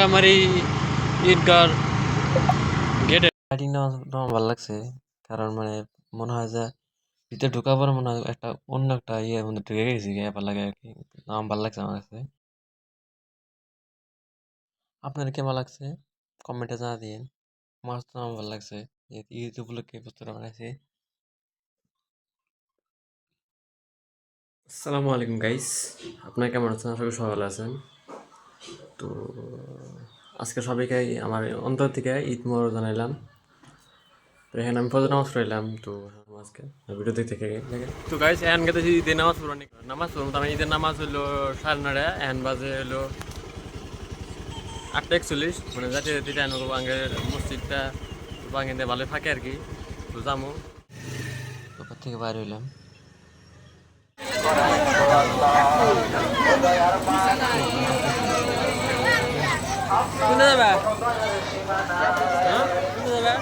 আমার এই ঈদগার গেটে লাইটিং আমার ভালো লাগছে, কারণ মানে মনে হয় যে ভিতরে ঢোকার পর মনে হয় একটা অন্য একটা ইয়ের মধ্যে ঢুকে গেছি, ভালো লাগে আর কি। আমার ভালো লাগছে আমার কাছে। আপনার কেমন লাগছে কমেন্টে জানা দিন। আমার ভালো লাগছে, ঈদ উপলক্ষে পোস্টারটা বানাইছি। আসসালামু আলাইকুম গাইস, আপনারা কেমন আছেন? আশা করি সবাই ভালো আছেন। তো আজকে সবাইকে আমার অন্তর থেকে ঈদ মোবারক জানাইলাম। তো এখানে আমি ফজর নামাজ পড়লাম, তো আজকে ভিডিও দেখতে থেকে তো গাইস এখন গেতেছি ঈদের নামাজ পড়ানি নামাজ পড়ুন। তো আমি ঈদের নামাজ হলো 9:30, এখন বাজে হলো 8:41, মানে যাতে যেতে আঙ্গের মসজিদটা বাঙে ভালোই ফাঁকে আর কি। তো যাবো, ওখান থেকে বাইরে হইলাম। শুনে যাবে হ্যাঁ শুনে যাবে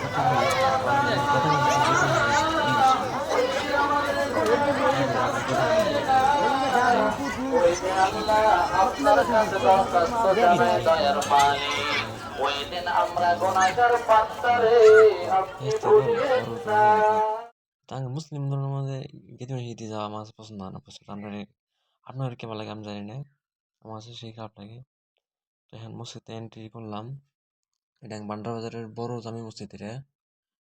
আপনার কাছে দরখাস্ত জানাই দয়ার মালিক, ওই দিন আমরা গুনাহগার বান্দারে আপনি ভুলিয়েন না। মুসলিম ধর্মের মধ্যে ঈদে যাওয়া আমার পছন্দ হয় না। পছন্দ আপনার কেমন লাগে আমি জানি না, আমার কাছে সেই খারাপ লাগে। তো এখন মসজিদে এন্ট্রি করলাম। এটা বান্ডার বাজারের বড় জামি মসজিদ। এটা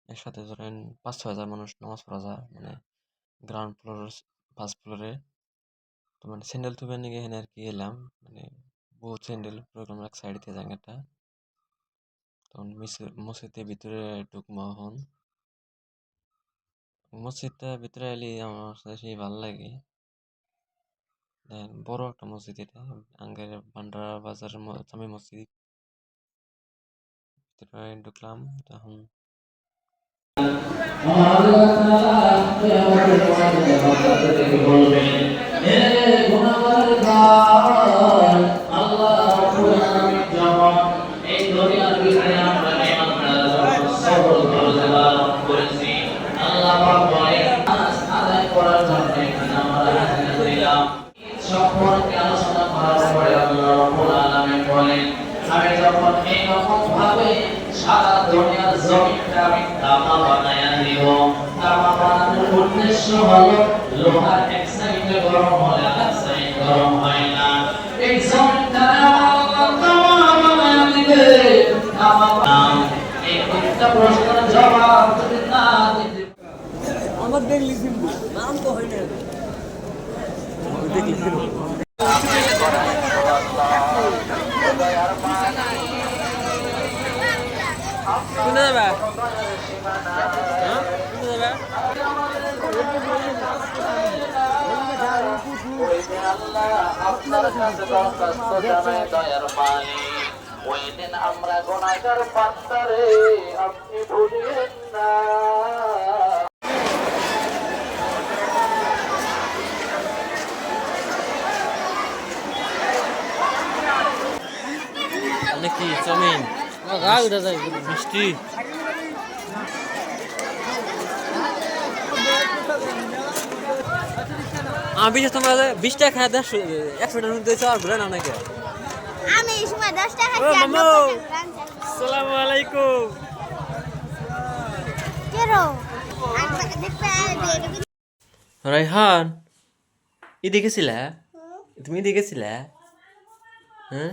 একসাথে ধরেন 5-6 হাজার মানুষ নামাজ পড়া যায়, মানে গ্রাউন্ড ফ্লোর, ফার্স্ট ফ্লোরে। তো মানে স্যান্ডেল তুবে নিয়ে এখানে আর কি এলাম, মানে বহুত স্যান্ডেল প্রোগ্রাম এক সাইড দিয়ে জায়গাটা। তখন মসজিদের ভিতরে ঢুকবো এখন। মসজিদটা ভিতরে এলে আমার কাছে সেই ভালো লাগে। বড় একটা মসজিদ এটা, আঙ্গের ভান্ডারা বাজারের জামে মসজিদ। ভিতরে ঢুকলাম তখন। সম্পর্কে আলোচনা করার পরে আল্লাহ রাব্বুল আলামিন বলেন, আমি যখন এইরকম ভাবে সারা দুনিয়ার জমিনটা আমি তামা বানায়া দিব। তামা বানানোর উদ্দেশ্য হলো লোহার এক সাইডে গরম হলে আরেক সাইড গরম হয় না। এই জমিনটা আল্লাহ তামা বানায়া দিবে। তামা এই একটা প্রশ্নের জবাব যদি না দিতে আমার দেখলি সিম্বু নাম তো হয় না দেখলি সিম্বু শুনে যাবে হ্যাঁ শুনে যাবে। আপনার কাছে দরখাস্ত জানাই দয়ার মালিক, ওই দিন আমরা গুনাহগার বান্দারে আপনি ভুলিয়েন না। নাকি চাউমিন গা উঠে যায় মিষ্টি আমি তোমরা 20 টাকা খাই 100 টাকা দিয়েছো আর ঘুরে না নাকি? আমি এই সময় 10 টাকা ও খেয়ে মামু আসসালামু আলাইকুম। কেরো দেখতে রাইহান ঈদে গেছিলা? তুমি ঈদে গেছিলা? হ্যাঁ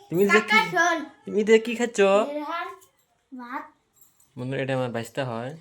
তুমি ঈদে কি খাচ্ছ? ভাত বন্ধুরা এটা আমার বাইসটা হয়।